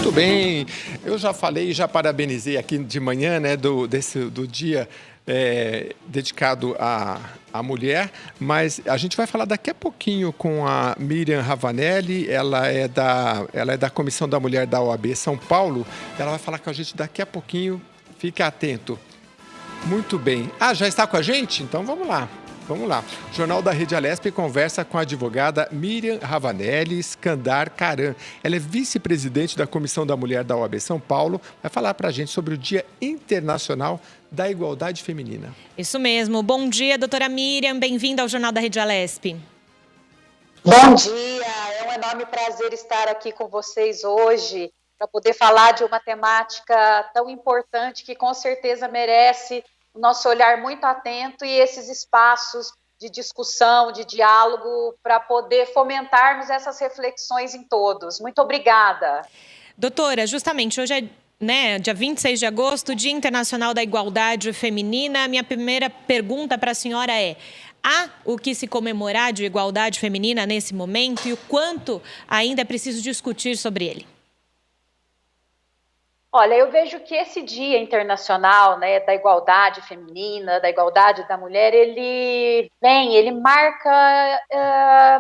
Muito bem, eu já falei, já parabenizei aqui de manhã, né, do dia dedicado à mulher, mas a gente vai falar daqui a pouquinho com a Miriam Ravanelli, ela é da Comissão da Mulher da OAB São Paulo, ela vai falar com a gente daqui a pouquinho, fique atento. Muito bem. Já está com a gente? Então vamos lá. Vamos lá. O Jornal da Rede Alesp conversa com a advogada Miriam Ravanelli Skandar Karan. Ela é vice-presidente da Comissão da Mulher da OAB São Paulo. Vai falar para a gente sobre o Dia Internacional da Igualdade Feminina. Isso mesmo. Bom dia, doutora Miriam. Bem-vinda ao Jornal da Rede Alesp. Bom dia. É um enorme prazer estar aqui com vocês hoje para poder falar de uma temática tão importante que com certeza merece o nosso olhar muito atento e esses espaços de discussão, de diálogo, para poder fomentarmos essas reflexões em todos. Muito obrigada. Doutora, justamente hoje é dia 26 de agosto, Dia Internacional da Igualdade Feminina. Minha primeira pergunta para a senhora é: há o que se comemorar de igualdade feminina nesse momento e o quanto ainda é preciso discutir sobre ele? Olha, eu vejo que esse Dia Internacional, da Igualdade Feminina, da Igualdade da Mulher, ele marca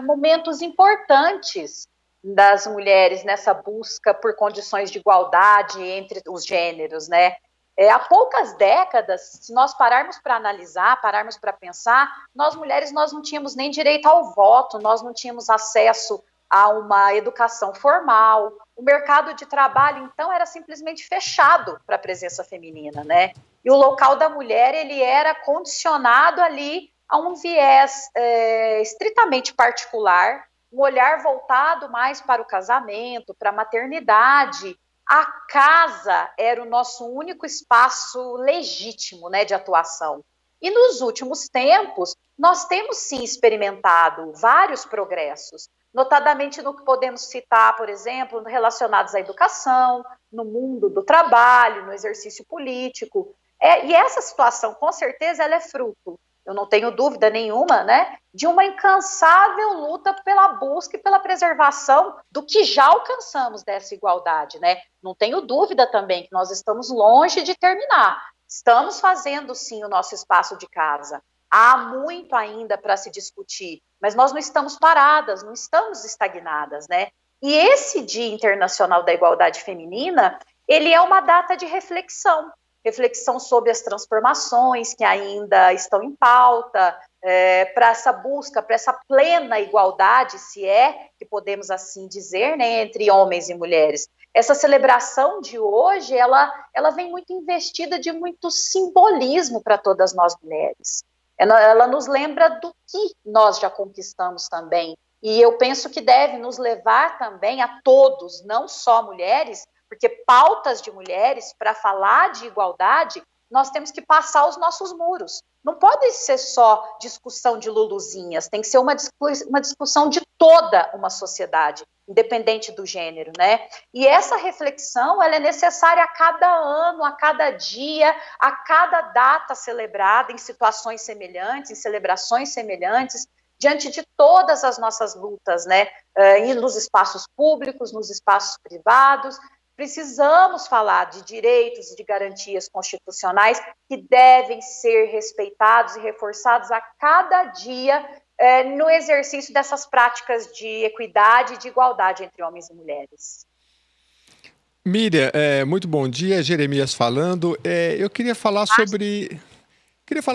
momentos importantes das mulheres nessa busca por condições de igualdade entre os gêneros, né? Há poucas décadas, se nós pararmos para analisar, pararmos para pensar, nós mulheres nós não tínhamos nem direito ao voto, nós não tínhamos acesso a uma educação formal. O mercado de trabalho, então, era simplesmente fechado para a presença feminina, né? E o local da mulher, ele era condicionado ali a um viés estritamente particular, um olhar voltado mais para o casamento, para a maternidade. A casa era o nosso único espaço legítimo, né, de atuação. E nos últimos tempos, nós temos sim experimentado vários progressos, notadamente no que podemos citar, por exemplo, relacionados à educação, no mundo do trabalho, no exercício político. E essa situação, com certeza, ela é fruto, eu não tenho dúvida nenhuma, né, de uma incansável luta pela busca e pela preservação do que já alcançamos dessa igualdade, né? Não tenho dúvida também que nós estamos longe de terminar. Estamos fazendo, sim, o nosso espaço de casa. Há muito ainda para se discutir, mas nós não estamos paradas, não estamos estagnadas, né? E esse Dia Internacional da Igualdade Feminina, ele é uma data de reflexão sobre as transformações que ainda estão em pauta, para essa busca, para essa plena igualdade, se é que podemos assim dizer, né, entre homens e mulheres. Essa celebração de hoje, ela vem muito investida de muito simbolismo para todas nós mulheres. Ela nos lembra do que nós já conquistamos também. E eu penso que deve nos levar também a todos, não só mulheres, porque pautas de mulheres, para falar de igualdade, nós temos que passar os nossos muros. Não pode ser só discussão de luluzinhas, tem que ser uma discussão de toda uma sociedade, independente do gênero, né? E essa reflexão, ela é necessária a cada ano, a cada dia, a cada data celebrada, em situações semelhantes, em celebrações semelhantes, diante de todas as nossas lutas, né? E nos espaços públicos, nos espaços privados. Precisamos falar de direitos e de garantias constitucionais que devem ser respeitados e reforçados a cada dia no exercício dessas práticas de equidade e de igualdade entre homens e mulheres. Miriam, muito bom dia, Jeremias falando. Eu queria falar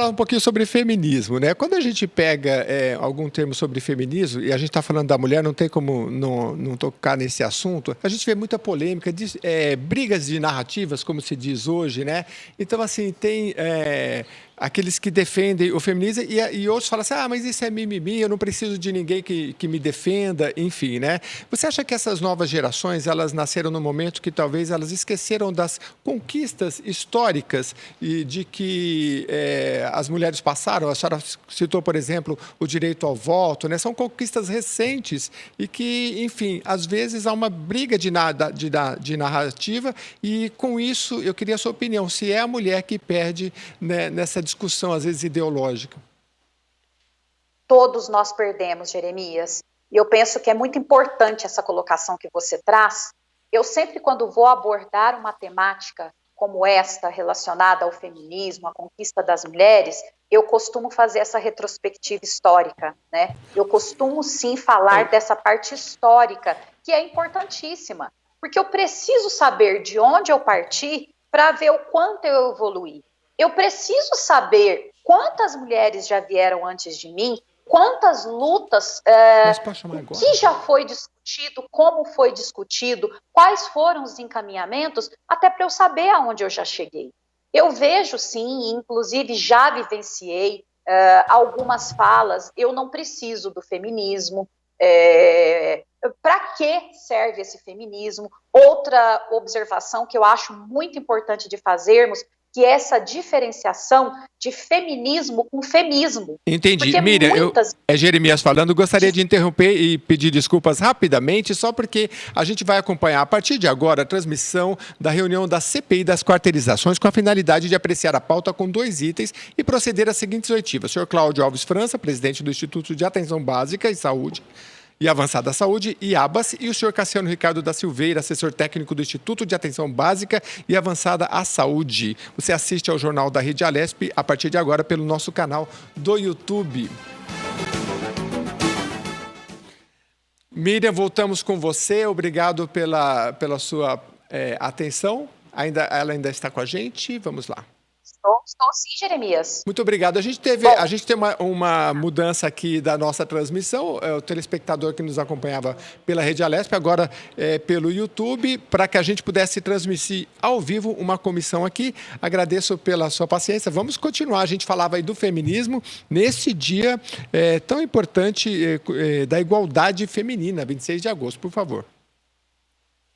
um pouquinho sobre feminismo, né? Quando a gente pega algum termo sobre feminismo, e a gente está falando da mulher, não tem como não tocar nesse assunto, a gente vê muita polêmica, brigas de narrativas, como se diz hoje, né? Então, assim, tem aqueles que defendem o feminismo e outros falam assim, mas isso é mimimi, eu não preciso de ninguém que me defenda, enfim, né? Você acha que essas novas gerações, elas nasceram no momento que talvez elas esqueceram das conquistas históricas e de que as mulheres passaram? A senhora citou, por exemplo, o direito ao voto, né? São conquistas recentes e que, enfim, às vezes há uma briga de narrativa e, com isso, eu queria a sua opinião, se é a mulher que perde, né, nessa discussão, às vezes, ideológica. Todos nós perdemos, Jeremias. E eu penso que é muito importante essa colocação que você traz. Eu sempre, quando vou abordar uma temática como esta, relacionada ao feminismo, à conquista das mulheres, eu costumo fazer essa retrospectiva histórica, né? Eu costumo, sim, falar dessa parte histórica, que é importantíssima, porque eu preciso saber de onde eu parti para ver o quanto eu evoluí. Eu preciso saber quantas mulheres já vieram antes de mim, quantas lutas, o que já foi discutido, como foi discutido, quais foram os encaminhamentos, até para eu saber aonde eu já cheguei. Eu vejo, sim, inclusive já vivenciei algumas falas, eu não preciso do feminismo, para que serve esse feminismo? Outra observação que eu acho muito importante de fazermos, que é essa diferenciação de feminismo com femismo. Entendi. Miriam, é Jeremias falando, gostaria de interromper e pedir desculpas rapidamente, só porque a gente vai acompanhar a partir de agora a transmissão da reunião da CPI das quarteirizações com a finalidade de apreciar a pauta com 2 itens e proceder às seguintes oitivas. Senhor Cláudio Alves França, presidente do Instituto de Atenção Básica e Saúde e Avançada Saúde, IABAS, e o senhor Cassiano Ricardo da Silveira, assessor técnico do Instituto de Atenção Básica e Avançada à Saúde. Você assiste ao Jornal da Rede Alesp a partir de agora pelo nosso canal do YouTube. Miriam, voltamos com você. Obrigado pela sua atenção. Ela ainda está com a gente. Vamos lá. Estou sim, Jeremias. Muito obrigado. A gente tem uma mudança aqui da nossa transmissão. O telespectador que nos acompanhava pela Rede Alesp, agora pelo YouTube, para que a gente pudesse transmitir ao vivo uma comissão aqui. Agradeço pela sua paciência. Vamos continuar. A gente falava aí do feminismo nesse dia tão importante da igualdade feminina, 26 de agosto. Por favor. Com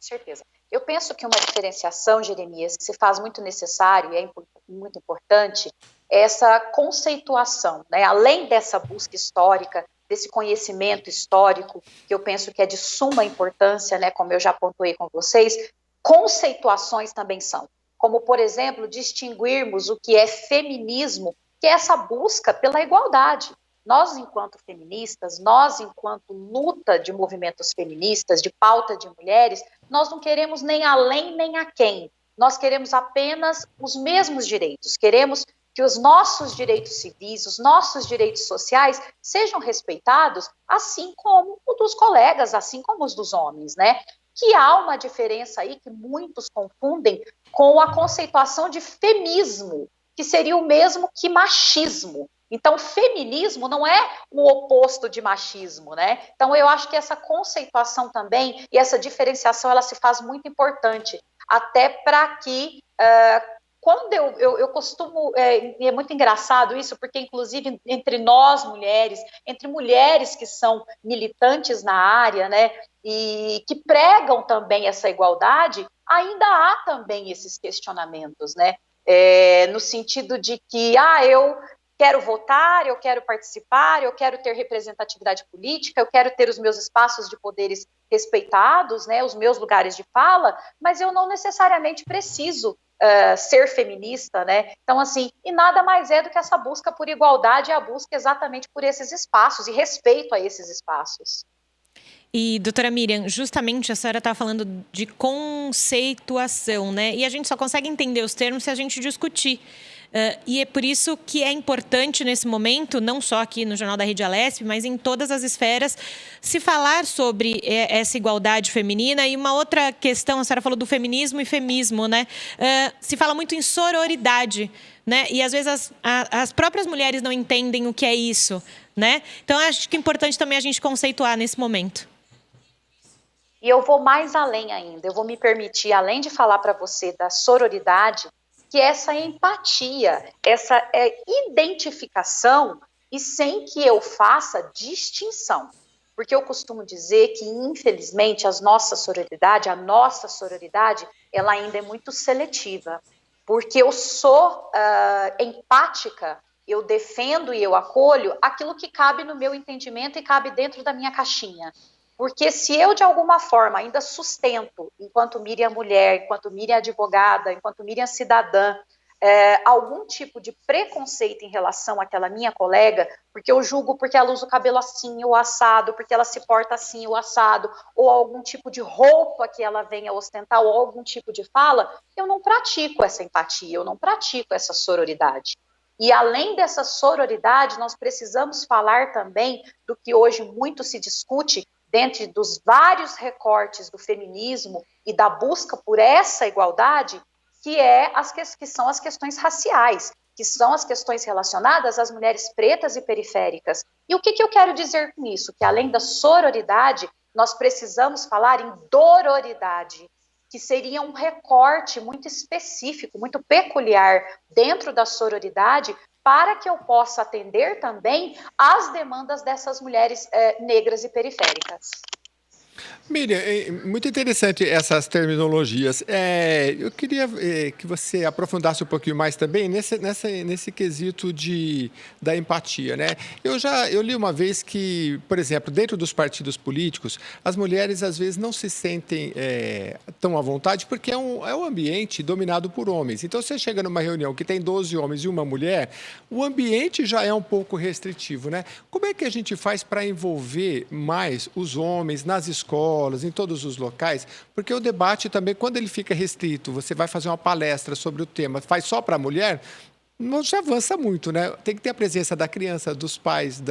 certeza. Eu penso que uma diferenciação, Jeremias, que se faz muito necessário e é muito importante, é essa conceituação, né? Além dessa busca histórica, desse conhecimento histórico, que eu penso que é de suma importância, né? Como eu já pontuei com vocês, conceituações também são. Como, por exemplo, distinguirmos o que é feminismo, que é essa busca pela igualdade. Nós, enquanto feministas, nós, enquanto luta de movimentos feministas, de pauta de mulheres, nós não queremos nem além nem aquém. Nós queremos apenas os mesmos direitos. Queremos que os nossos direitos civis, os nossos direitos sociais sejam respeitados, assim como os dos colegas, assim como os dos homens, né? Que há uma diferença aí que muitos confundem com a conceituação de femismo, que seria o mesmo que machismo. Então, feminismo não é o oposto de machismo, né? Então, eu acho que essa conceituação também e essa diferenciação, ela se faz muito importante, até para que, quando eu costumo, é muito engraçado isso, porque inclusive entre nós mulheres, entre mulheres que são militantes na área, né, e que pregam também essa igualdade, ainda há também esses questionamentos, né? No sentido de que, eu quero votar, eu quero participar, eu quero ter representatividade política, eu quero ter os meus espaços de poderes respeitados, né, os meus lugares de fala, mas eu não necessariamente preciso ser feminista, né? Então, assim, e nada mais é do que essa busca por igualdade, a busca exatamente por esses espaços e respeito a esses espaços. E, doutora Miriam, justamente a senhora está falando de conceituação, né? E a gente só consegue entender os termos se a gente discutir. E é por isso que é importante nesse momento, não só aqui no Jornal da Rede Alesp, mas em todas as esferas, se falar sobre essa igualdade feminina. E uma outra questão, a senhora falou do feminismo e femismo, né? Se fala muito em sororidade, né? E às vezes as próprias mulheres não entendem o que é isso, né? Então acho que é importante também a gente conceituar nesse momento. E eu vou mais além ainda, eu vou me permitir, além de falar para você da sororidade, que essa empatia, essa identificação, e sem que eu faça distinção. Porque eu costumo dizer que, infelizmente, a nossa sororidade, ela ainda é muito seletiva. Porque eu sou empática, eu defendo e eu acolho aquilo que cabe no meu entendimento e cabe dentro da minha caixinha. Porque se eu, de alguma forma, ainda sustento, enquanto Miriam mulher, enquanto Miriam advogada, enquanto Miriam cidadã, algum tipo de preconceito em relação àquela minha colega, porque eu julgo porque ela usa o cabelo assim, o assado, porque ela se porta assim, o assado, ou algum tipo de roupa que ela venha ostentar, ou algum tipo de fala, eu não pratico essa empatia, eu não pratico essa sororidade. E além dessa sororidade, nós precisamos falar também do que hoje muito se discute dentro dos vários recortes do feminismo e da busca por essa igualdade, que são as questões raciais, que são as questões relacionadas às mulheres pretas e periféricas. E o que eu quero dizer com isso? Que além da sororidade, nós precisamos falar em dororidade, que seria um recorte muito específico, muito peculiar dentro da sororidade, para que eu possa atender também às demandas dessas mulheres negras e periféricas. Miriam, muito interessante essas terminologias. Eu queria que você aprofundasse um pouquinho mais também nesse quesito da empatia, né? Eu li uma vez que, por exemplo, dentro dos partidos políticos, as mulheres às vezes não se sentem tão à vontade porque é um ambiente dominado por homens. Então, você chega numa reunião que tem 12 homens e uma mulher, o ambiente já é um pouco restritivo, né? Como é que a gente faz para envolver mais os homens nas escolas, em todos os locais, porque o debate também, quando ele fica restrito, você vai fazer uma palestra sobre o tema, faz só para a mulher, não se avança muito, né? Tem que ter a presença da criança, dos pais,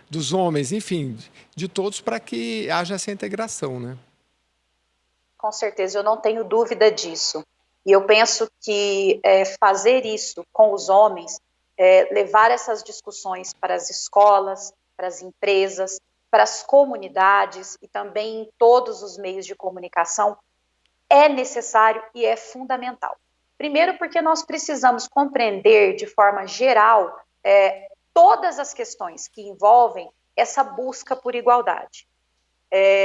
dos homens, enfim, de todos para que haja essa integração, né? Com certeza, eu não tenho dúvida disso. E eu penso que fazer isso com os homens, levar essas discussões para as escolas, para as empresas, para as comunidades e também em todos os meios de comunicação, é necessário e é fundamental. Primeiro, porque nós precisamos compreender de forma geral todas as questões que envolvem essa busca por igualdade.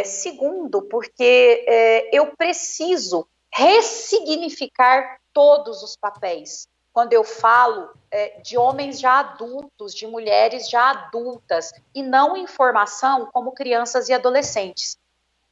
Segundo, porque eu preciso ressignificar todos os papéis. Quando eu falo de homens já adultos, de mulheres já adultas, e não em formação como crianças e adolescentes.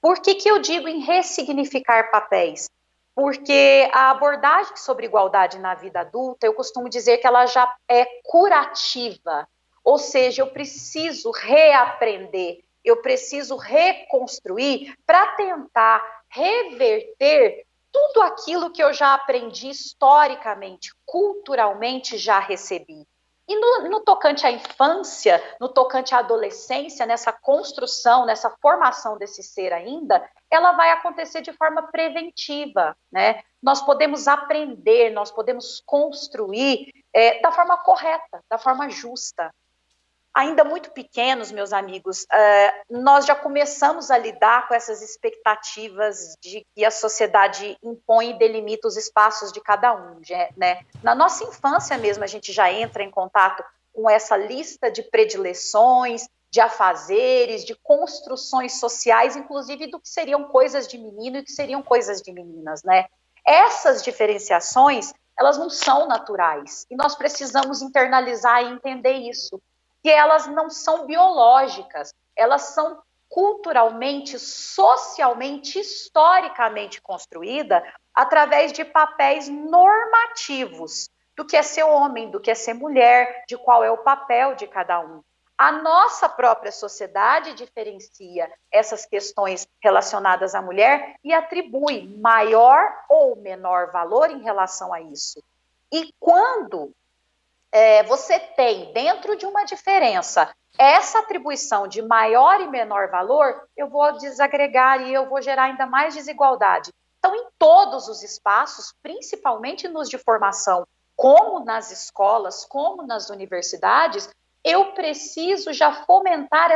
Por que eu digo em ressignificar papéis? Porque a abordagem sobre igualdade na vida adulta, eu costumo dizer que ela já é curativa, ou seja, eu preciso reaprender, eu preciso reconstruir para tentar reverter tudo aquilo que eu já aprendi historicamente, culturalmente já recebi. E no tocante à infância, no tocante à adolescência, nessa construção, nessa formação desse ser ainda, ela vai acontecer de forma preventiva, né? Nós podemos aprender, nós podemos construir da forma correta, da forma justa. Ainda muito pequenos, meus amigos, nós já começamos a lidar com essas expectativas de que a sociedade impõe e delimita os espaços de cada um, né? Na nossa infância mesmo, a gente já entra em contato com essa lista de predileções, de afazeres, de construções sociais, inclusive do que seriam coisas de menino e que seriam coisas de meninas, né? Essas diferenciações, elas não são naturais, e nós precisamos internalizar e entender isso. Que elas não são biológicas, elas são culturalmente, socialmente, historicamente construídas através de papéis normativos do que é ser homem, do que é ser mulher, de qual é o papel de cada um. A nossa própria sociedade diferencia essas questões relacionadas à mulher e atribui maior ou menor valor em relação a isso. E quando você tem, dentro de uma diferença, essa atribuição de maior e menor valor, eu vou desagregar e eu vou gerar ainda mais desigualdade. Então, em todos os espaços, principalmente nos de formação, como nas escolas, como nas universidades, eu preciso já fomentar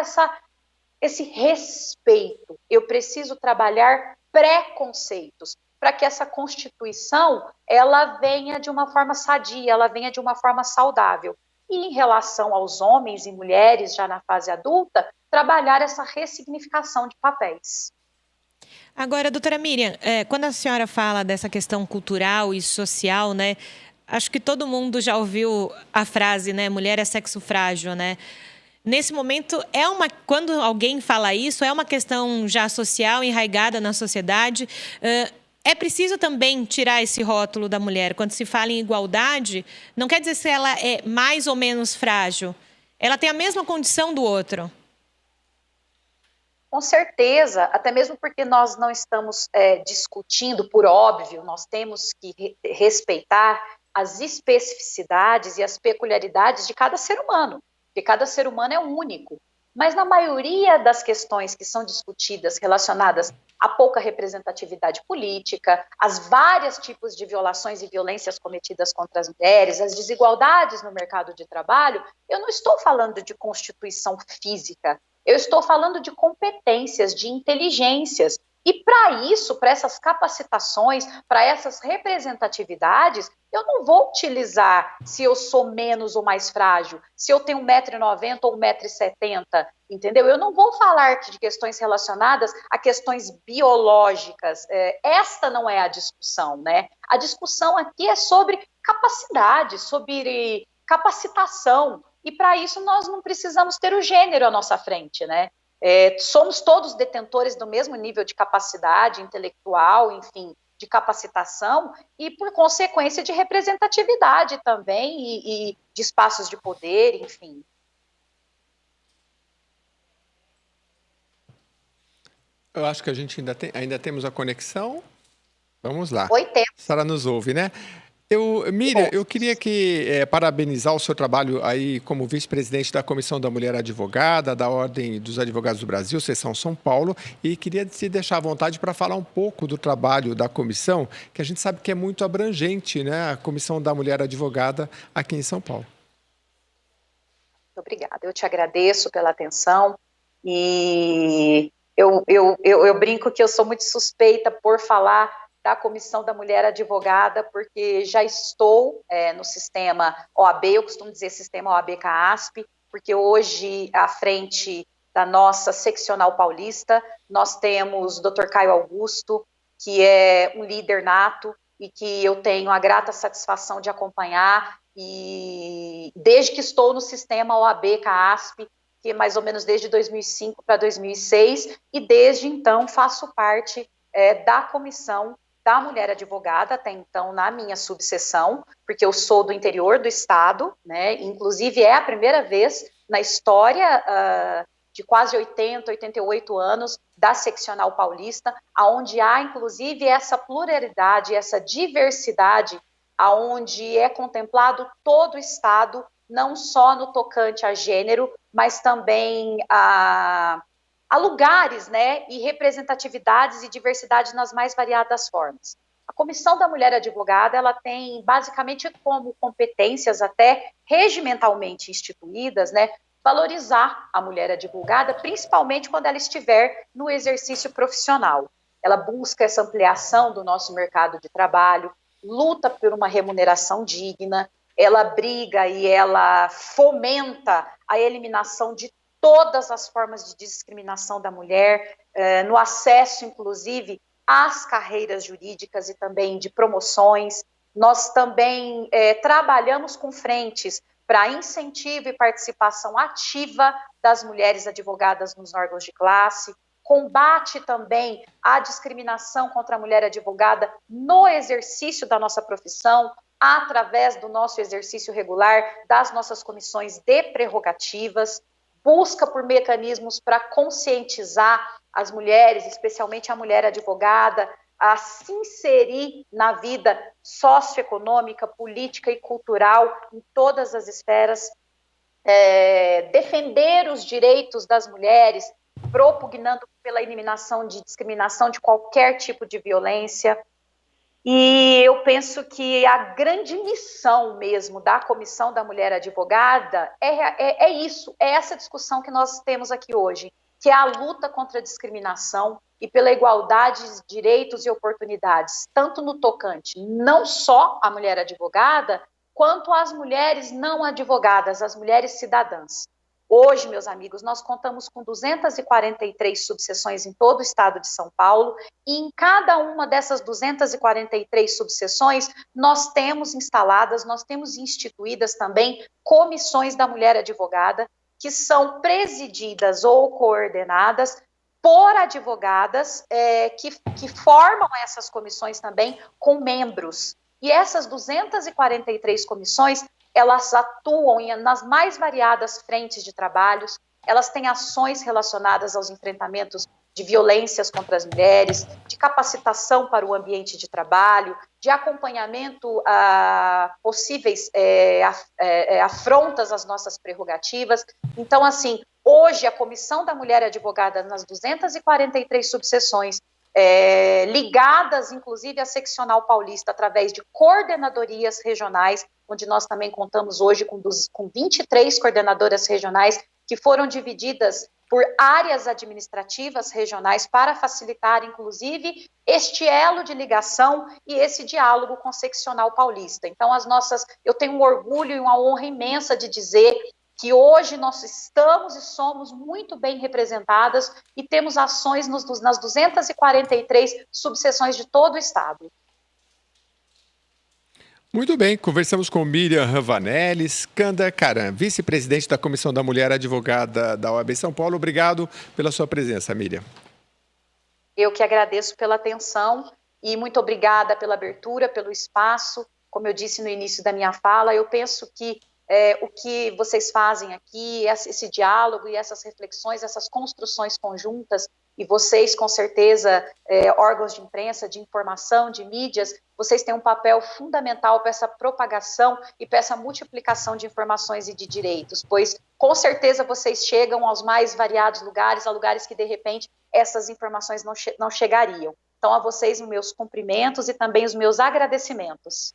esse respeito. Eu preciso trabalhar preconceitos, para que essa Constituição ela venha de uma forma sadia, ela venha de uma forma saudável. E em relação aos homens e mulheres já na fase adulta, trabalhar essa ressignificação de papéis. Agora, doutora Miriam, quando a senhora fala dessa questão cultural e social, né, acho que todo mundo já ouviu a frase, né, mulher é sexo frágil, né? Nesse momento, quando alguém fala isso, é uma questão já social, enraizada na sociedade. é preciso também tirar esse rótulo da mulher. Quando se fala em igualdade, não quer dizer se ela é mais ou menos frágil. Ela tem a mesma condição do outro. Com certeza, até mesmo porque nós não estamos discutindo, por óbvio, nós temos que respeitar as especificidades e as peculiaridades de cada ser humano, porque cada ser humano é único. Mas na maioria das questões que são discutidas relacionadas à pouca representatividade política, às vários tipos de violações e violências cometidas contra as mulheres, as desigualdades no mercado de trabalho, eu não estou falando de constituição física, eu estou falando de competências, de inteligências. E para isso, para essas capacitações, para essas representatividades, eu não vou utilizar se eu sou menos ou mais frágil, se eu tenho 1,90 m ou 1,70 m, entendeu? Eu não vou falar de questões relacionadas a questões biológicas. Esta não é a discussão, né? A discussão aqui é sobre capacidade, sobre capacitação. E para isso nós não precisamos ter o gênero à nossa frente, né? Somos todos detentores do mesmo nível de capacidade intelectual, enfim, de capacitação e, por consequência, de representatividade também e de espaços de poder, enfim. Eu acho que a gente ainda temos a conexão. Vamos lá. Oi, tempo. A senhora nos ouve, né? Miriam, eu queria parabenizar o seu trabalho aí como vice-presidente da Comissão da Mulher Advogada, da Ordem dos Advogados do Brasil, seção São Paulo, e queria te deixar à vontade para falar um pouco do trabalho da comissão, que a gente sabe que é muito abrangente, né? A Comissão da Mulher Advogada aqui em São Paulo. Muito obrigada. Eu te agradeço pela atenção e eu brinco que eu sou muito suspeita por falar da Comissão da Mulher Advogada, porque já estou no sistema OAB, eu costumo dizer sistema OAB-CAASP, porque hoje, à frente da nossa seccional paulista, nós temos o Dr. Caio Augusto, que é um líder nato e que eu tenho a grata satisfação de acompanhar, e desde que estou no sistema OAB-CAASP, que é mais ou menos desde 2005 para 2006, e desde então faço parte da comissão da mulher advogada, até então na minha subseção, porque eu sou do interior do estado, né? Inclusive é a primeira vez na história de quase 88 anos da seccional paulista, onde há inclusive essa pluralidade, essa diversidade, onde é contemplado todo o estado, não só no tocante a gênero, mas também a lugares, né, e representatividades e diversidade nas mais variadas formas. A Comissão da Mulher Advogada, ela tem basicamente como competências até regimentalmente instituídas, né, valorizar a mulher advogada, principalmente quando ela estiver no exercício profissional. Ela busca essa ampliação do nosso mercado de trabalho, luta por uma remuneração digna, ela briga e ela fomenta a eliminação de todas as formas de discriminação da mulher, no acesso, inclusive, às carreiras jurídicas e também de promoções. Nós também trabalhamos com frentes para incentivo e participação ativa das mulheres advogadas nos órgãos de classe, combate também à discriminação contra a mulher advogada no exercício da nossa profissão, através do nosso exercício regular das nossas comissões de prerrogativas, busca por mecanismos para conscientizar as mulheres, especialmente a mulher advogada, a se inserir na vida socioeconômica, política e cultural em todas as esferas, defender os direitos das mulheres, propugnando pela eliminação de discriminação de qualquer tipo de violência. E eu penso que a grande missão mesmo da Comissão da Mulher Advogada é isso, é essa discussão que nós temos aqui hoje, que é a luta contra a discriminação e pela igualdade de direitos e oportunidades, tanto no tocante não só à mulher advogada, quanto às mulheres não advogadas, às mulheres cidadãs. Hoje, meus amigos, nós contamos com 243 subseções em todo o estado de São Paulo, e em cada uma dessas 243 subseções, nós temos instaladas, nós temos instituídas também comissões da mulher advogada, que são presididas ou coordenadas por advogadas que formam essas comissões também com membros. E essas 243 comissões, elas atuam nas mais variadas frentes de trabalhos, elas têm ações relacionadas aos enfrentamentos de violências contra as mulheres, de capacitação para o ambiente de trabalho, de acompanhamento a possíveis afrontas às nossas prerrogativas. Então, assim, hoje a Comissão da Mulher Advogada nas 243 subseções, ligadas, inclusive, à Seccional Paulista, através de coordenadorias regionais, onde nós também contamos hoje com 23 coordenadoras regionais, que foram divididas por áreas administrativas regionais para facilitar, inclusive, este elo de ligação e esse diálogo com a Seccional Paulista. Então, eu tenho um orgulho e uma honra imensa de dizer que hoje nós estamos e somos muito bem representadas e temos ações nas 243 subseções de todo o Estado. Muito bem, conversamos com Miriam Ravanelli, Skanda Karam, vice-presidente da Comissão da Mulher Advogada da OAB São Paulo. Obrigado pela sua presença, Miriam. Eu que agradeço pela atenção e muito obrigada pela abertura, pelo espaço. Como eu disse no início da minha fala, eu penso que o que vocês fazem aqui, esse diálogo e essas reflexões, essas construções conjuntas, e vocês, com certeza, órgãos de imprensa, de informação, de mídias, vocês têm um papel fundamental para essa propagação e para essa multiplicação de informações e de direitos, pois, com certeza, vocês chegam aos mais variados lugares, a lugares que, de repente, essas informações não chegariam. Então, a vocês, os meus cumprimentos e também os meus agradecimentos.